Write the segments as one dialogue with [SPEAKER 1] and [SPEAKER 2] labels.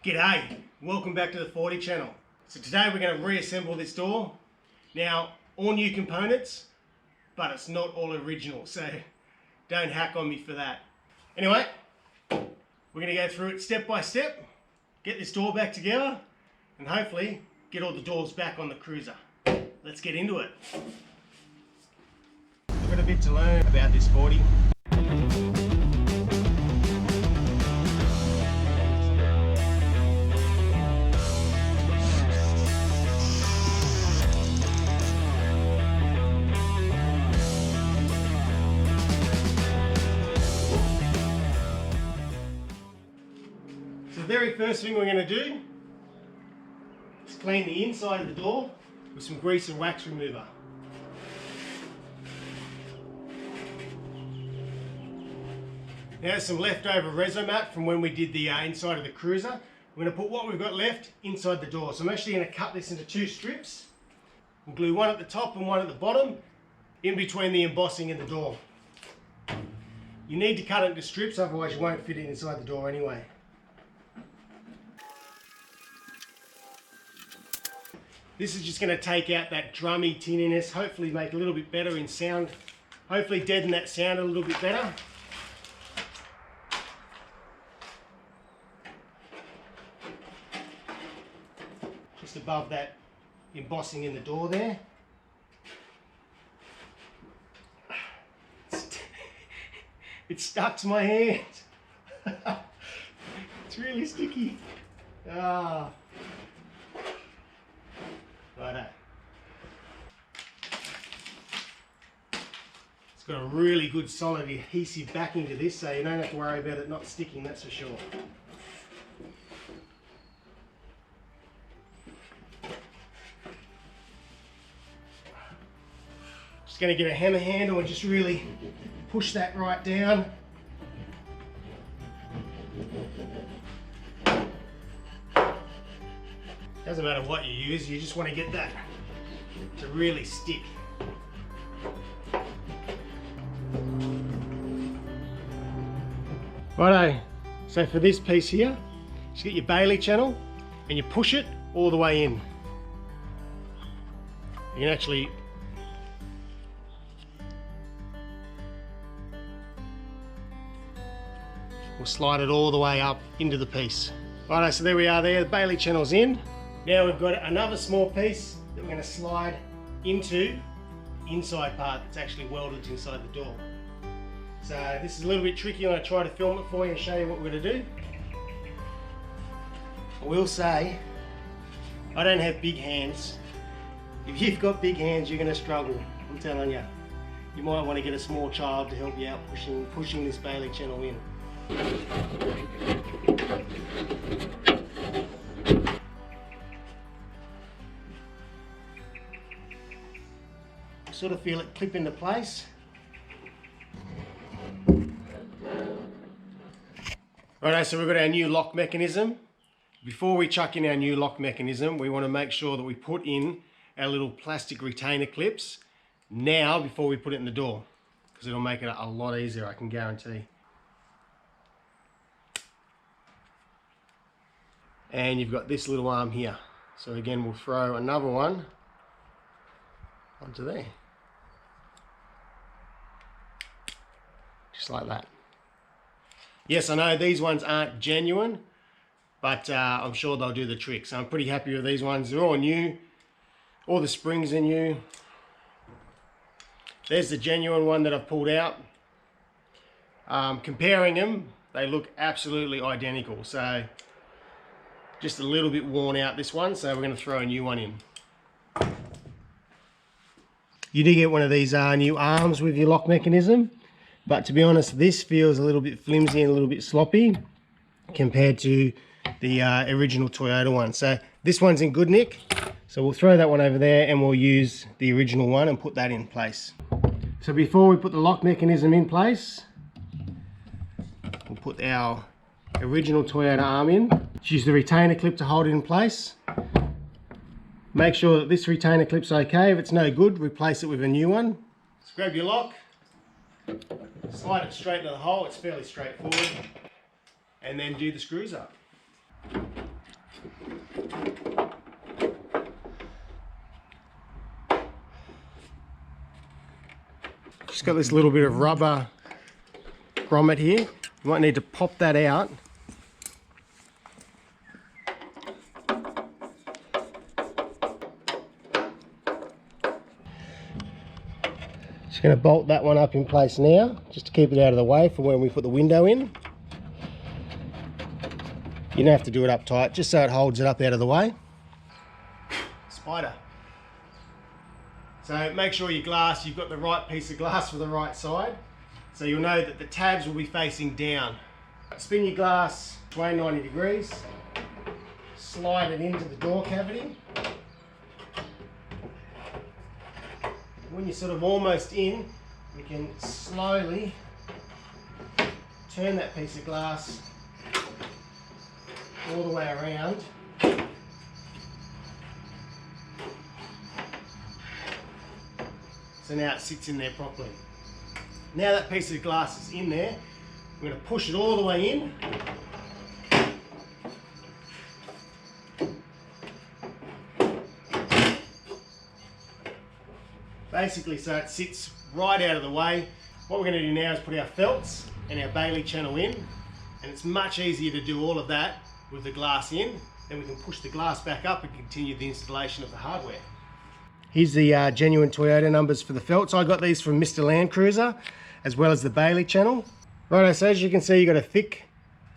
[SPEAKER 1] G'day, welcome back to the 40 channel. So today we're going to reassemble this door. Now, all new components, but it's not all original, so don't hack on me for that. Anyway, we're going to go through it step by step, get this door back together, and hopefully get all the doors back on the cruiser. Let's get into it. I've got a bit to learn about this 40. The very first thing we're going to do is clean the inside of the door with some grease and wax remover. Now there's some leftover Resomat from when we did the inside of the cruiser. We're going to put what we've got left inside the door. So I'm actually going to cut this into two strips. We'll glue one at the top and one at the bottom in between the embossing and the door. You need to cut it into strips, otherwise you won't fit it inside the door anyway. This is just going to take out that drummy tinniness, hopefully make it a little bit better in sound, hopefully deaden that sound a little bit better. Just above that embossing in the door there. It's stuck to my hand. It's really sticky. Ah. Righto. It's got a really good solid adhesive backing to this, so you don't have to worry about it not sticking, that's for sure. Just going to get a hammer handle and just really push that right down. Doesn't matter what you use, you just want to get that to really stick. Righto, so for this piece here, just get your Bailey channel and you push it all the way in. You can actually we'll slide it all the way up into the piece. Righto, so there we are there, the Bailey channel's in. Now we've got another small piece that we're going to slide into the inside part that's actually welded inside the door. So this is a little bit tricky. I'm going to try to film it for you and show you what we're going to do. I will say, I don't have big hands. If you've got big hands, you're going to struggle, I'm telling you. You might want to get a small child to help you out pushing this Bailey channel in. Sort of feel it clip into place. Righto, so we've got our new lock mechanism. Before we chuck in our new lock mechanism, we want to make sure that we put in our little plastic retainer clips now before we put it in the door, because it'll make it a lot easier, I can guarantee. And you've got this little arm here. So again, we'll throw another one onto there. Just like that. Yes, I know these ones aren't genuine, but I'm sure they'll do the trick. So I'm pretty happy with these ones. They're all new. All the springs are new. There's the genuine one that I've pulled out. Comparing them, they look absolutely identical. So just a little bit worn out, this one. So we're going to throw a new one in. You do get one of these new arms with your lock mechanism. But to be honest, this feels a little bit flimsy and a little bit sloppy compared to the original Toyota one. So this one's in good nick. So we'll throw that one over there and we'll use the original one and put that in place. So before we put the lock mechanism in place, we'll put our original Toyota arm in. Just use the retainer clip to hold it in place. Make sure that this retainer clip's okay. If it's no good, replace it with a new one. Just grab your lock. Slide it straight into the hole, it's fairly straightforward, and then do the screws up. Just got this little bit of rubber grommet here. You might need to pop that out. Just going to bolt that one up in place now, just to keep it out of the way for when we put the window in. You don't have to do it up tight, just so it holds it up out of the way. Spider. So make sure your glass, you've got the right piece of glass for the right side. So you'll know that the tabs will be facing down. Spin your glass 90 degrees, slide it into the door cavity. When you're sort of almost in, you can slowly turn that piece of glass all the way around. So now it sits in there properly. Now that piece of glass is in there, we're going to push it all the way in. Basically so it sits right out of the way. What we're going to do now is put our felts and our Bailey channel in, and it's much easier to do all of that with the glass in. Then we can push the glass back up and continue the installation of the hardware. Here's the genuine Toyota numbers for the felts. I got these from Mr. Land Cruiser, as well as the Bailey channel. Right, so as you can see, you've got a thick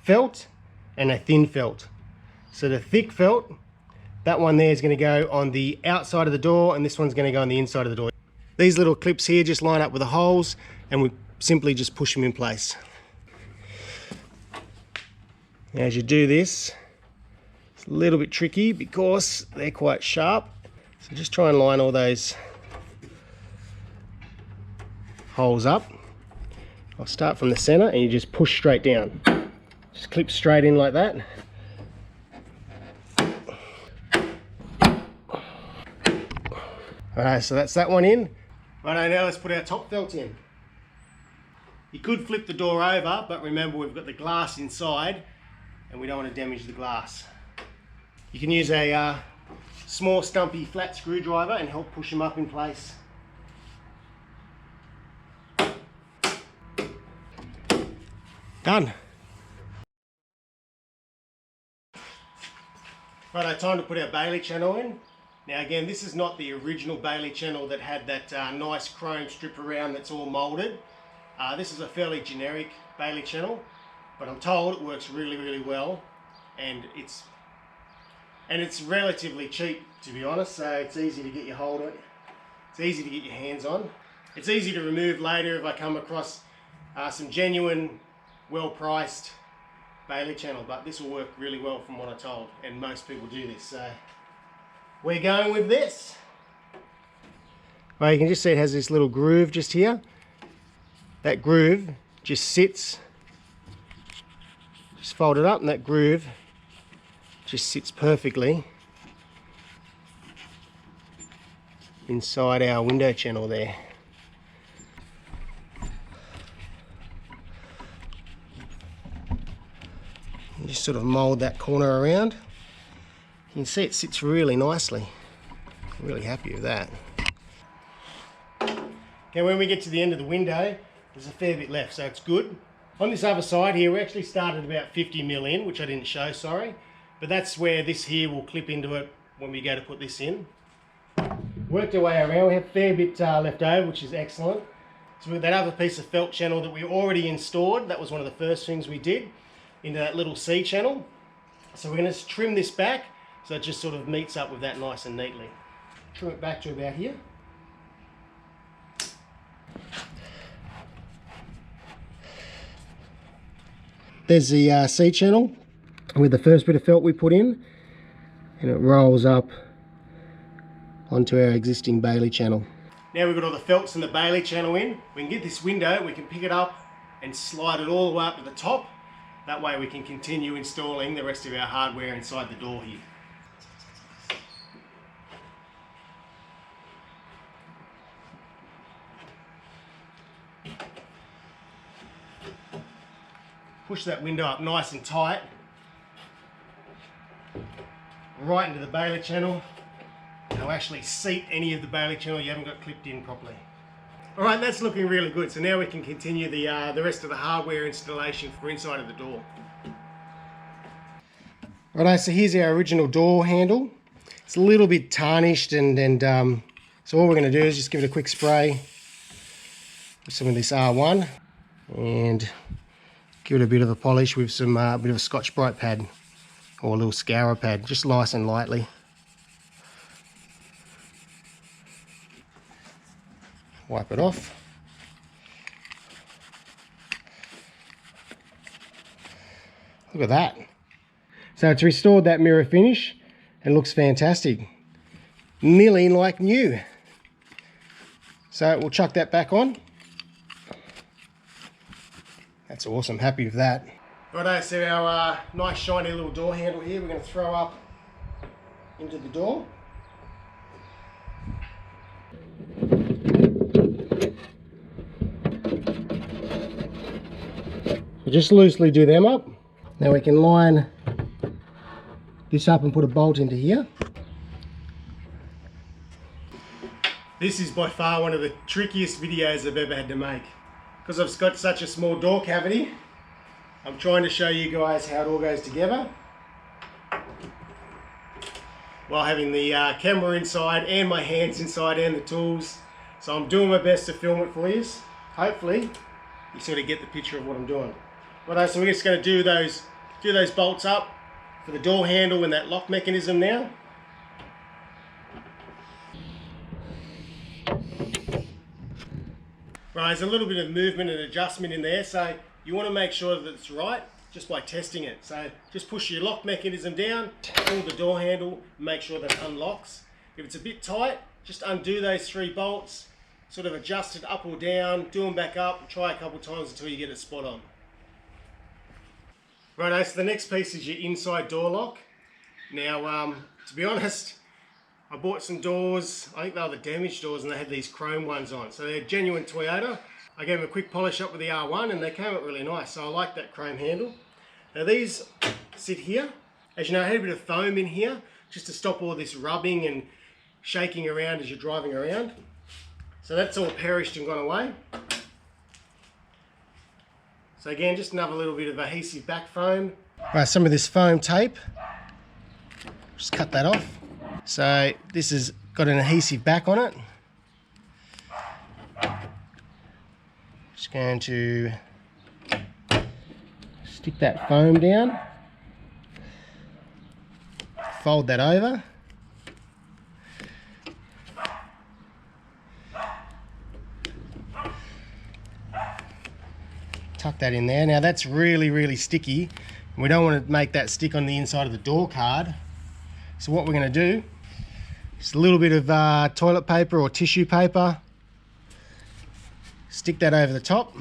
[SPEAKER 1] felt and a thin felt. So the thick felt, that one there is going to go on the outside of the door, and this one's going to go on the inside of the door. These little clips here just line up with the holes, and we simply just push them in place. Now, as you do this, it's a little bit tricky because they're quite sharp. So just try and line all those holes up. I'll start from the center, and you just push straight down. Just clip straight in like that. Alright, so that's that one in. Right, now let's put our top felt in. You could flip the door over, but remember we've got the glass inside and we don't want to damage the glass. You can use a small stumpy flat screwdriver and help push them up in place. Done. Right, time to put our Bailey channel in. Now again, this is not the original Bailey channel that had that nice chrome strip around that's all moulded. This is a fairly generic Bailey channel, but I'm told it works really, really well, and it's relatively cheap, to be honest, so it's easy to get your hold on. It's easy to get your hands on. It's easy to remove later if I come across some genuine, well-priced Bailey channel, but this will work really well from what I'm told, and most people do this, so we're going with this. Well, you can just see it has this little groove just here. That groove just sits, just fold it up, and that groove just sits perfectly inside our window channel there. You just sort of mould that corner around. You can see it sits really nicely. I'm really happy with that. Okay, when we get to the end of the window, there's a fair bit left, so it's good. On this other side here, we actually started about 50 mil in, which I didn't show, sorry. But that's where this here will clip into it when we go to put this in. Worked our way around, we have a fair bit left over, which is excellent. So with that other piece of felt channel that we already installed, that was one of the first things we did, into that little C channel. So we're going to trim this back, so it just sort of meets up with that nice and neatly. Trim it back to about here. There's the C channel with the first bit of felt we put in, and it rolls up onto our existing Bailey channel. Now we've got all the felts and the Bailey channel in, we can get this window, we can pick it up and slide it all the way up to the top. That way we can continue installing the rest of our hardware inside the door here. Push that window up nice and tight. right into the baler channel. It'll actually seat any of the baler channel you haven't got clipped in properly. Alright, that's looking really good. So now we can continue the rest of the hardware installation for inside of the door. Alright, so here's our original door handle. It's a little bit tarnished and so all we're going to do is just give it a quick spray with some of this R1 and give it a bit of a polish with some bit of a Scotch-Brite pad or a little scourer pad, just nice and lightly. Wipe it off. Look at that. So it's restored that mirror finish and looks fantastic. Nearly like new. So we'll chuck that back on. That's awesome, happy with that. Righto, so our nice shiny little door handle here, we're going to throw up into the door. So just loosely do them up. Now we can line this up and put a bolt into here. This is by far one of the trickiest videos I've ever had to make. Because I've got such a small door cavity, I'm trying to show you guys how it all goes together while having the camera inside and my hands inside and the tools. So I'm doing my best to film it for you. Hopefully you sort of get the picture of what I'm doing. Right, so we're just going to do those bolts up for the door handle and that lock mechanism now. Right, there's a little bit of movement and adjustment in there, so you want to make sure that it's right just by testing it. So just push your lock mechanism down, pull the door handle, make sure that it unlocks. If it's a bit tight, just undo those 3 bolts, sort of adjust it up or down, do them back up, try a couple times until you get it spot on. Right, so the next piece is your inside door lock. Now, to be honest, I bought some doors, I think they were the damaged doors, and they had these chrome ones on. So they're genuine Toyota. I gave them a quick polish up with the R1 and they came out really nice. So I like that chrome handle. Now these sit here. As you know, I had a bit of foam in here just to stop all this rubbing and shaking around as you're driving around. So that's all perished and gone away. So again, just another little bit of adhesive back foam. Right, some of this foam tape. Just cut that off. So this has got an adhesive back on it. Just going to stick that foam down. Fold that over. Tuck that in there. Now that's really sticky. We don't want to make that stick on the inside of the door card. So what we're going to do, just a little bit of toilet paper or tissue paper, stick that over the top.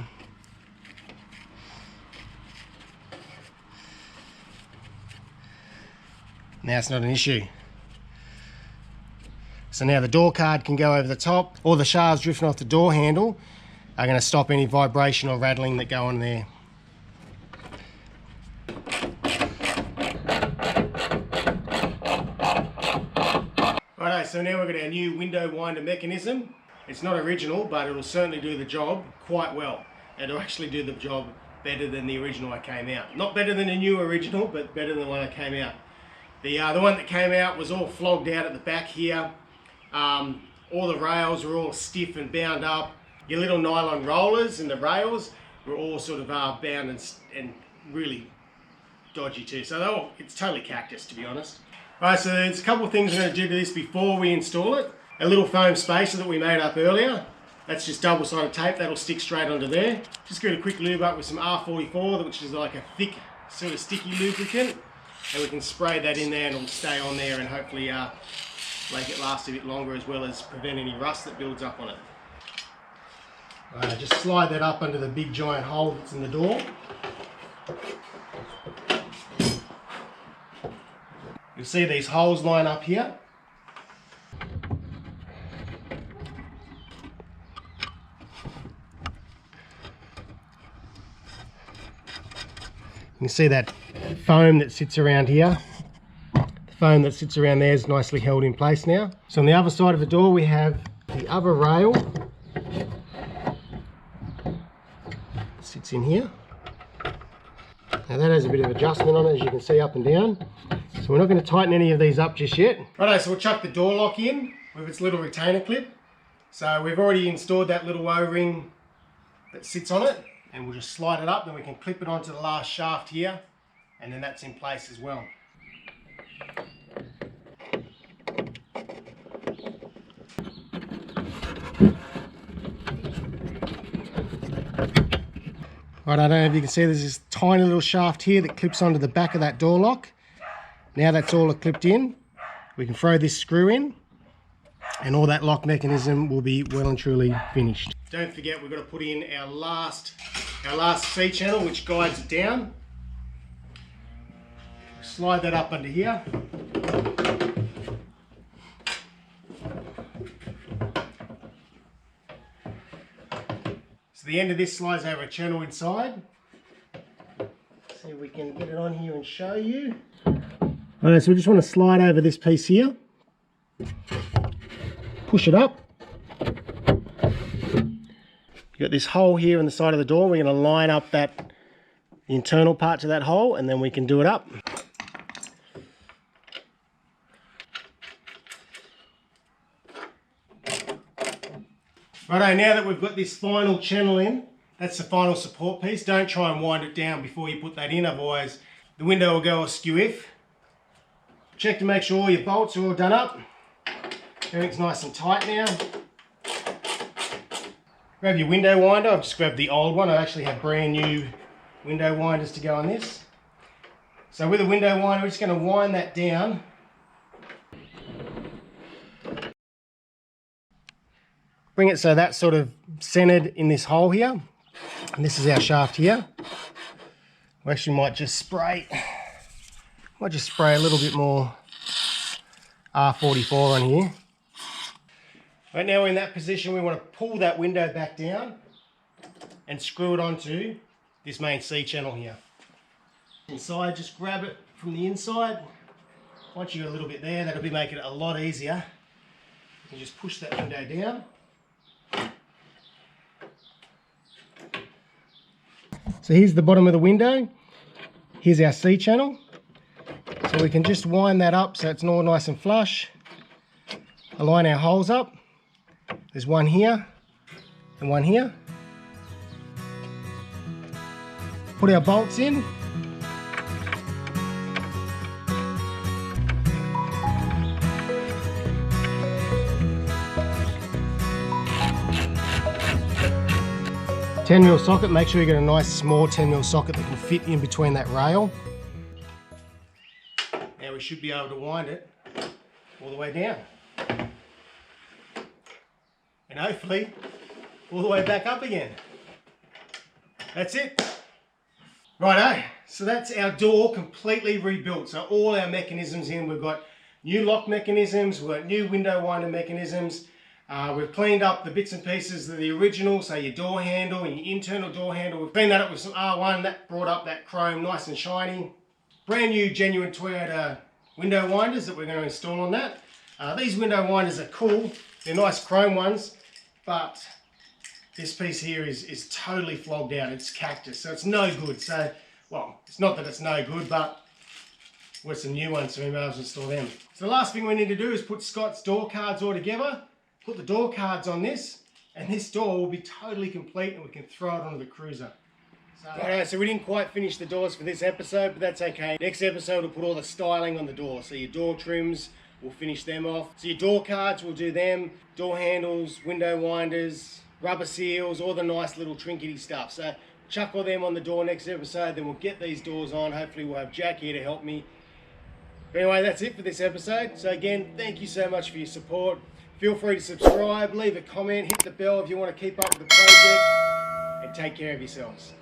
[SPEAKER 1] Now it's not an issue. So now the door card can go over the top. All the shards drifting off the door handle are going to stop any vibration or rattling that go on there. Righto, so now we've got our new window winder mechanism. It's not original, but it'll certainly do the job quite well. It'll actually do the job better than the original I came out. Not better than the new original, but better than the one I came out. The one that came out was all flogged out at the back here. All the rails were all stiff and bound up. Your little nylon rollers and the rails were all sort of bound and really dodgy too. So it's totally cactus, to be honest. Alright, so there's a couple of things we're going to do to this before we install it. A little foam spacer that we made up earlier. That's just double-sided tape. That'll stick straight onto there. Just give it a quick lube up with some R44, which is like a thick, sort of sticky lubricant. And we can spray that in there and it'll stay on there and hopefully make it last a bit longer, as well as prevent any rust that builds up on it. Just slide that up under the big giant hole that's in the door. You'll see these holes line up here. You can see that foam that sits around here. The foam that sits around there is nicely held in place now. So on the other side of the door we have the other rail. Sits in here. Now that has a bit of adjustment on it, as you can see, up and down. So we're not going to tighten any of these up just yet. Righto, so we'll chuck the door lock in with its little retainer clip. So we've already installed that little O-ring that sits on it, and we'll just slide it up, then we can clip it onto the last shaft here, and then that's in place as well. Right, I don't know if you can see, there's this tiny little shaft here that clips onto the back of that door lock. Now that's all clipped in, we can throw this screw in, and all that lock mechanism will be well and truly finished. Don't forget, we've got to put in our last C channel, which guides it down. Slide that up under here. So the end of this slides over a channel inside. See if we can get it on here and show you. Alright, so we just want to slide over this piece here. Push it up. You've got this hole here in the side of the door. We're going to line up the internal part to that hole, and then we can do it up. Righto, now that we've got this final channel in, that's the final support piece. Don't try and wind it down before you put that in, otherwise the window will go askew. Check to make sure all your bolts are all done up. Everything's nice and tight now. Grab your window winder. I've just grabbed the old one. I actually have brand new window winders to go on this. So with a window winder, we're just going to wind that down. Bring it so that's sort of centered in this hole here. And this is our shaft here. We actually might just spray a little bit more R44 on here. Right now we're in that position, we want to pull that window back down and screw it onto this main C channel here. Inside, just grab it from the inside. Once you've got a little bit there, that'll be making it a lot easier. You can just push that window down. So here's the bottom of the window. Here's our C channel. So we can just wind that up so it's all nice and flush. Align our holes up. There's one here and one here. Put our bolts in. $10mm socket, make sure you get a nice small 10mm socket that can fit in between that rail. Now we should be able to wind it all the way down. And hopefully all the way back up again. That's it. Righto, so that's our door completely rebuilt. So all our mechanisms in, we've got new lock mechanisms, we've got new window winder mechanisms. We've cleaned up the bits and pieces of the original, so your door handle and your internal door handle. We've cleaned that up with some R1, that brought up that chrome nice and shiny. Brand new genuine Toyota window winders that we're going to install on that. These window winders are cool, they're nice chrome ones, but this piece here is totally flogged out, it's cactus, so it's no good. So, well, it's not that it's no good, but we're some new ones, so we may as well install them. So the last thing we need to do is put Scott's door cards all together, put the door cards on this, and this door will be totally complete and we can throw it onto the cruiser. So we didn't quite finish the doors for this episode, but that's okay. Next episode we'll put all the styling on the door. So your door trims, we'll finish them off. So your door cards, we'll do them. Door handles, window winders, rubber seals, all the nice little trinkety stuff. So chuck all them on the door next episode, then we'll get these doors on. Hopefully we'll have Jack here to help me. But anyway, that's it for this episode. So again, thank you so much for your support. Feel free to subscribe, leave a comment, hit the bell if you want to keep up with the project, and take care of yourselves.